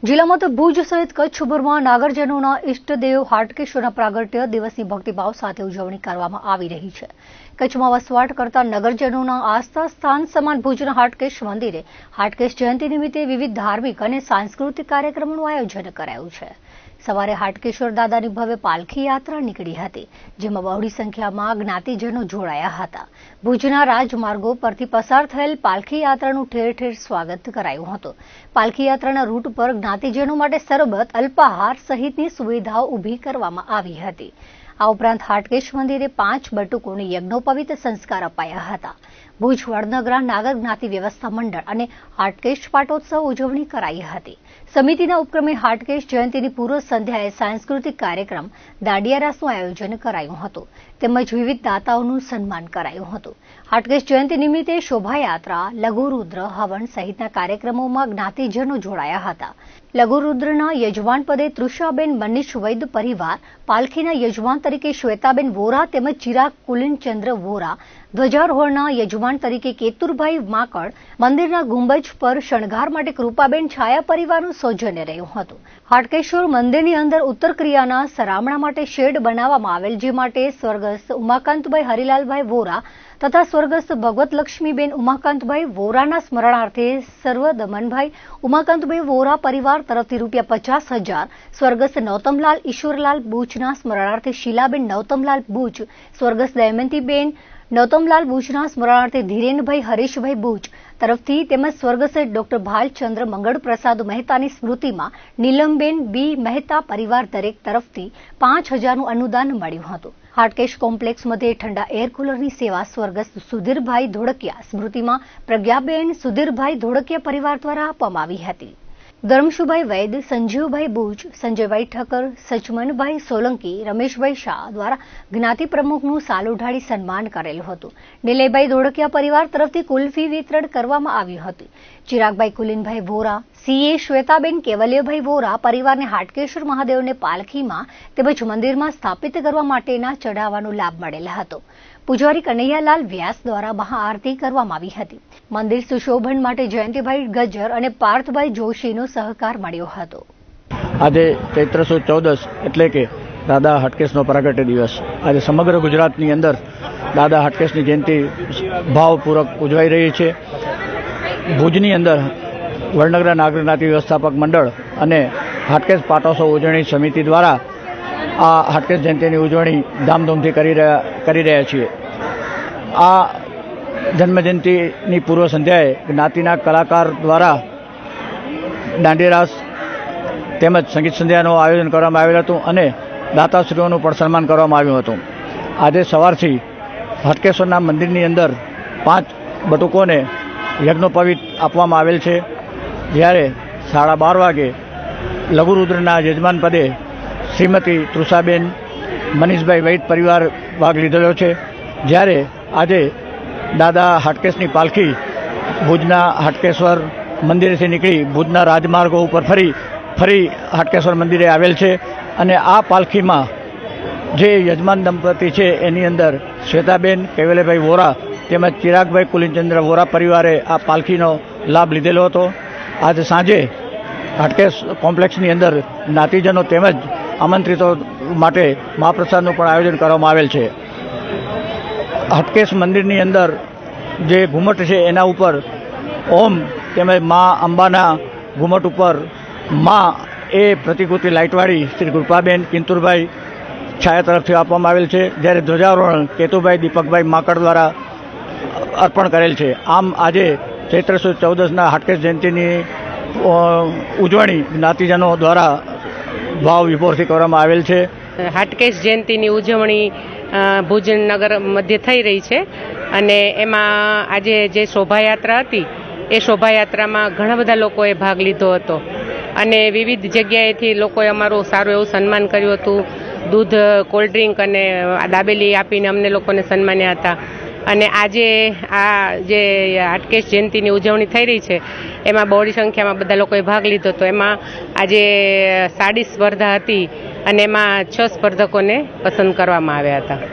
જિલ્લામાં તો ભુજ સહિત કચ્છભરમાં નાગરજનોના ઇષ્ટદેવ હાટકેશ્વરના પ્રાગટ્ય દિવસની ભક્તિભાવ સાથે ઉજવણી કરવામાં આવી રહી છે। કચ્છમાં વસવાટ કરતા નગરજનોના આસ્થા સ્થાન સમાન ભુજના હાટકેશ મંદિરે હાટકેશ જયંતિ નિમિત્તે વિવિધ ધાર્મિક અને સાંસ્કૃતિક કાર્યક્રમોનું આયોજન કરાયું છે। સવારે હાટકેશ્વર દાદાની ભવ્ય પાલખી યાત્રા નીકળી હતી, જેમાં બહોળી સંખ્યામાં જ્ઞાતિજનો જોડાયા હતા। ભુજના રાજમાર્ગો પરથી પસાર થયેલ પાલખી યાત્રાનું ઠેર ઠેર સ્વાગત કરાયું હતું। પાલખી યાત્રાના રૂટ પર જ્ઞાતિજનો માટે સરબત, અલ્પાહાર સહિતની સુવિધાઓ ઊભી કરવામાં આવી હતી। આ ઉપરાંત હાટકેશ મંદિરે 5 બટુકોને યજ્ઞોપવિત સંસ્કાર અપાયા હતા। ભુજ વડનગરા નાગર જ્ઞાતિ વ્યવસ્થા મંડળ અને હાટકેશ પાટોત્સવ ઉજવણી કરાઈ હતી। સમિતિના ઉપક્રમે હાટકેશ જયંતિની પૂર્વ સંધ્યાએ સાંસ્કૃતિક કાર્યક્રમ દાંડિયા રાસનું આયોજન કરાયું હતું, તેમજ વિવિધ દાતાઓનું સન્માન કરાયું હતું। હાટકેશ જયંતિ નિમિત્તે શોભાયાત્રા, લઘુરુદ્ર, હવન સહિતના કાર્યક્રમોમાં જ્ઞાતિજનો જોડાયા હતા। લઘુરુદ્રના યજમાન પદે તૃષાબેન મનીષ વૈદ પરિવાર, પાલખીના યજમાન તરીકે શ્વેતાબેન વોરા તેમજ ચિરાગ કુલિનચંદ્ર વોરા, ધ્વજારોહણના યજમાન તરીકે કેતુરભાઈ માકડ, મંદિરના ગુંબજ પર શણગાર માટે કૃપાબેન છાયા પરિવારનું સૌજન્ય રહ્યું હતું। હાટકેશ્વર મંદિરની અંદર ઉત્તર ક્રિયાના સરામણા માટે શેડ બનાવવામાં આવેલ, જે માટે સ્વર્ગસ્થ ઉમાકાંતભાઈ હરિલાલભાઈ વોરા તથા સ્વર્ગસ્થ ભગવત લક્ષ્મીબેન ઉમાકાંતભાઈ વોરાના સ્મરણાર્થે સર્વદમનભાઈ ઉમાકાંતભાઈ વોરા પરિવાર તરફથી ₹50,000, સ્વર્ગસ્થ નૌતમલાલ ઈશ્વરલાલ બુચના સ્મરણાર્થે શીલાબેન નૌતમલાલ બુચ, સ્વર્ગસ્થ દમયંતીબેન નૌતમલાલ બુચના સ્મરણાર્થે ધીરેનભાઈ હરેશભાઈ બુચ તરફથી તેમજ સ્વર્ગસ્થ ડોક્ટર ભાલચંદ્ર મંગળપ્રસાદ મહેતાની સ્મૃતિમાં નીલમબેન બી મહેતા પરિવાર દરેક તરફથી 5,000નું અનુદાન મળ્યું હતું। હાટકેશ કોમ્પ્લેક્સ મધ્યે ઠંડા એર કુલરની સેવા સ્વર્ગસ્થ સુધીરભાઈ ધોળકિયા સ્મૃતિમાં પ્રજ્ઞાબેન સુધીરભાઈ ધોળકિયા પરિવાર દ્વારા આપવામાં આવી હતી। ધર્મશુભાઈ વૈદ, સંજીવભાઈ બુચ, સંજયભાઈ ઠક્કર, સચમનભાઈ સોલંકી, રમેશભાઈ શાહ દ્વારા જ્ઞાતિ પ્રમુખનું સાલ ઉઢાડી સન્માન કરેલું હતું। નિલયભાઈ ધોળકિયા પરિવાર તરફથી કુલ્ફી વિતરણ કરવામાં આવ્યું હતું। ચિરાગભાઈ કુલિનભાઈ વોરા, સીએ શ્વેતાબેન કેવલ્યભાઈ વોરા પરિવારને હાટકેશ્વર મહાદેવને પાલખીમાં તેમજ મંદિરમાં સ્થાપિત કરવા માટેના ચઢાવવાનો લાભ મળેલ હતો। પૂજારી કનૈયાલાલ વ્યાસ દ્વારા મહાઆરતી કરવામાં આવી હતી। મંદિર સુશોભન માટે જયંતિભાઈ ગજ્જર અને પાર્થભાઈ જોશીનો સહકાર મળ્યો હતો। આજે ચૈત્ર સુદ 14 એટલે કે દાદા હાટકેશનો પ્રાગટ્ય દિવસ આજે સમગ્ર ગુજરાતની અંદર દાદા હાટકેશની જયંતિ ભાવપૂર્વક ઉજવાઈ રહી છે। ભુજની અંદર વડનગરા નાગર જ્ઞાતિ વ્યવસ્થાપક મંડળ અને હાટકેશ પાટોત્સવ ઉજવણી સમિતિ દ્વારા આ હાટકેશ જયંતિની ઉજવણી ધામધૂમથી કરી રહ્યા છીએ। આ જન્મજયંતિની પૂર્વ સંધ્યાએ જ્ઞાતિના કલાકાર દ્વારા દાંડિયા રાસ તેમજ સંગીત સંધ્યાનું આયોજન કરવામાં આવેલ હતું અને દાતાશ્રીઓનું પણ સન્માન કરવામાં આવ્યું હતું। આજે સવારથી હાટકેશ્વરના મંદિરની અંદર 5 બટુકોને યજ્ઞોપવિત આપવામાં આવેલ છે, જ્યારે 12:30 વાગે લઘુરુદ્રના યજમાન પદે શ્રીમતી તૃષાબેન મનીષભાઈ વૈદ પરિવાર ભાગ લીધેલો છે, જ્યારે આજે દાદા હાટકેશની પાલખી ભુજના હાટકેશ્વર મંદિરેથી નીકળી ભુજના રાજમાર્ગો ઉપર ફરી હાટકેશ્વર મંદિરે આવેલ છે અને આ પાલખીમાં જે યજમાન દંપતી છે એની અંદર શ્વેતાબેન કેવલ્યભાઈ વોરા તેમજ ચિરાગભાઈ કુલિનચંદ્ર વોરા પરિવારે આ પાલખીનો લાભ લીધેલો હતો। આજે સાંજે હાટકેશ કોમ્પ્લેક્સની અંદર જ્ઞાતિજનો તેમજ આમંત્રિતો માટે મહાપ્રસાદનું પણ આયોજન કરવામાં આવેલ છે। હાટકેશ મંદિરની અંદર જે ઘુમટ છે એના ઉપર ઓમ તેમજ મા અંબાના ઘુમટ ઉપર મા એ પ્રતિકૃતિ લાઇટવાળી શ્રી કૃપાબેન કિંતુરભાઈ છાયા તરફથી આપવામાં આવેલ છે, જ્યારે ધ્વજારોહણ કેતુભાઈ દીપકભાઈ માકડ દ્વારા અર્પણ કરેલ છે। આમ આજે ચૈત્ર સુદ 14ના હાટકેશ જયંતિની ઉજવણી જ્ઞાતિજનો દ્વારા ભાવ વિભોરથી કરવામાં આવેલ છે। હાટકેશ જયંતિની ઉજવણી ભુજ નગર મધ્ય થઈ રહી છે અને એમાં આજે જે શોભાયાત્રા હતી એ શોભાયાત્રામાં ઘણા બધા લોકોએ ભાગ લીધો હતો અને વિવિધ જગ્યાએથી લોકોએ અમારું સારું એવું સન્માન કર્યું હતું। દૂધ, કોલ્ડ ડ્રિંક અને દાબેલી આપીને અમને લોકોને સન્માન્યા હતા અને આજે આ જે હાટકેશ જયંતિની ઉજવણી થઈ રહી છે એમાં બહોળી સંખ્યામાં બધા લોકોએ ભાગ લીધો હતો। એમાં આજે સાડી સ્પર્ધા હતી અને એમાં 6 સ્પર્ધકોને પસંદ કરવામાં આવ્યા હતા।